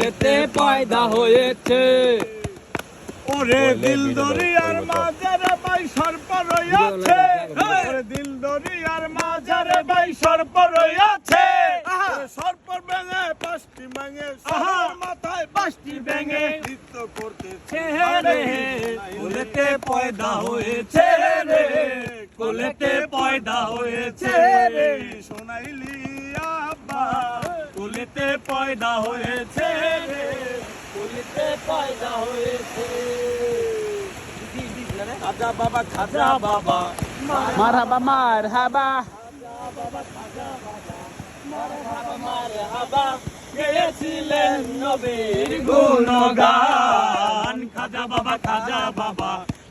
কোলেতে পয়দা হয়েছে। ওরে দিল দরিয়ার মাঝারে ভাই সর্প রইয়াছে, ওরে দিল দরিয়ার মাঝারে ভাই সর্প রইয়াছে। সর্প ভেঙে পাঁচটি ভেঙে সবার মাথায় পাঁচটি ভেঙে নৃত্য করতেছে রে। কোলেতে পয়দা হয়েছে রে, কোলেতে পয়দা হয়েছে রে। শোনাইলি আব্বা কোলেতে পয়দা হয়েছে রে, কোলেতে পয়দা হয়েছে। খাজা বাবা, খাজা বাবা, মারহাবা মারহাবা মারহাবা গেয়েছিলেন নবীর গুণগান। খাজা বাবা, খাজা বাবা,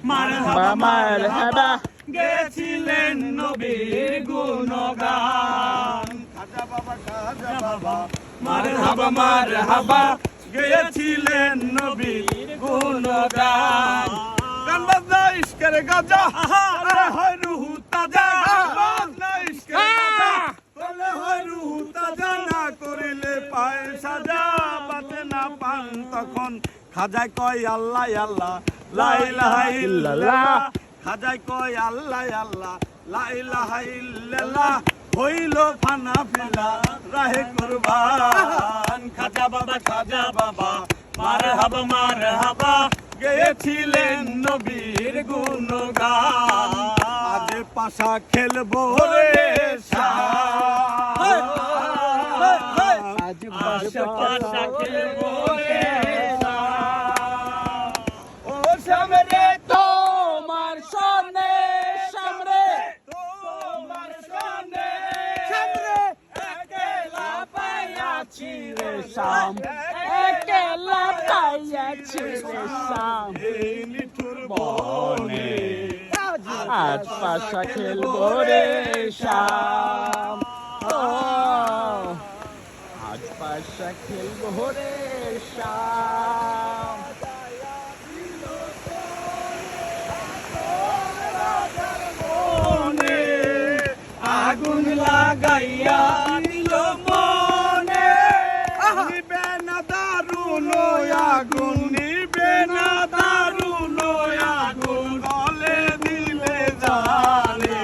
মারহাবা মারহাবা গেয়েছিলেন নবীর গুণগান। খাজা বাবা খাজা বাবা মারহাবা মারহাবা গেয়েছিলেন নবীর গুণগান। গান বাজনা ইশকের গাজা আরে হয় রুহু তাজা, গান বাজনা ইশকের গাজা করলে হয় রুহু তাজা, না করিলে পায় সাজা। বাতে না পান তখন খাজায় কয় আল্লাহ আল্লাহ লা ইলাহা ইল্লাল্লাহ, খাজায় কয় আল্লাহ আল্লাহ লা ইলাহা ইল্লাল্লাহ। হইল ফানা ফিলা রাহে কুরবান। খাজা বাবা, খাজা বাবা, মারহাবা মারহাবা গেয়েছিলেন নবীর গুণগান। আজ পাশা খেলবো রে আজ পাশা খেলবো রে ও সামনে তোমার সনে সামনে তোমার সামনে একলা পাইয়াছি রে শাম একলা পাইয়াছি রে শাম। এই নিঠুর বনে আজ পাশা খেলবো রে শাম, ও আজ পাশা খেলবো রে শাম। বনে আগুন লাগাইয়া দিল মনে। নিবে না দারুণ আগুন, নিবে না দারুণ আগুন, বলে দিলে জালে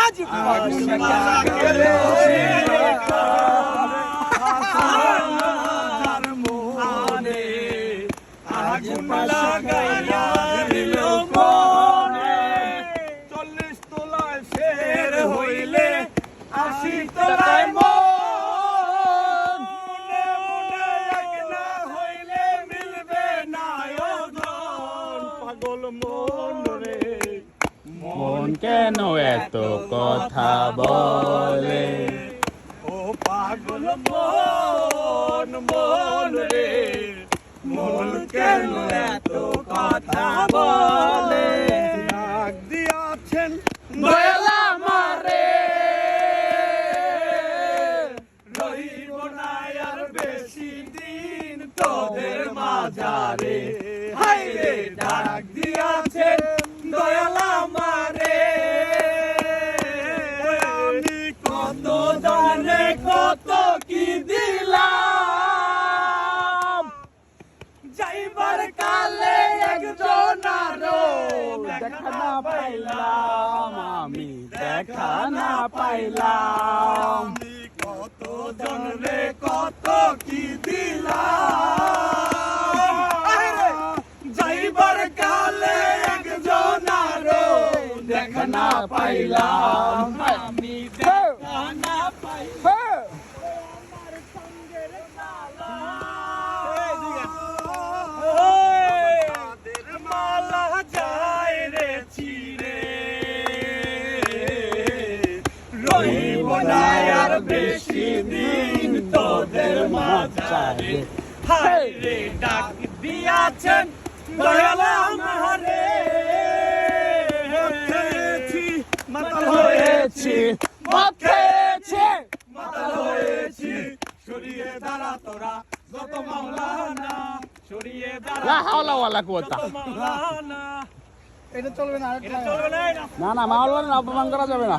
আজ পাশা খেলে হাজার মনে আগুন লাগাইয়া দিল মনে। 40 তোলায় শের হইলে 80 তোলায় মন। মনে মনে এক না হইলে মিলবে না ওজন। পাগল মন রে মন কেন এত কথা বলে, ও পাগল মন মন রে মন কেন এত কথা বলে। ডাক দিয়াছেন দয়াল আমারে রহিব না আর বেশি দিন তোদের মাঝারে। হাই রে ডাক দিয়াছেন দয়াল আমারে। আমি কত জানে কত কি দিলাম, যাইবার কালে একজন আরো দেখা না পাইলাম, আমি দেখা না পাইলাম। আমি কত জন রে কত কি দিলাম, যাইবার কালে একজন আরো দেখা না পাইলাম। আমি দেখা না পাই আমার সঙ্গের মালা। তাদের মালা যায় রে চিরে, রহিব না আর বেশি দিন তোদের মাঝারে। হায় রে ডাক দিয়াছেন দয়াল আমারে। খেয়েছি মাতাল হয়েছি, মদ খেয়েছে মাতাল হয়েছি, সরিয়ে দাঁড়া তোরা যত মাওলানা, সরিয়ে দাঁড়া লা হাওলা ওয়ালা কুওয়াতা। যত মাওলানা। এটা চলবে না, এটা চলবে না, এটা না না মাওলানা অপমান করা যাবে না।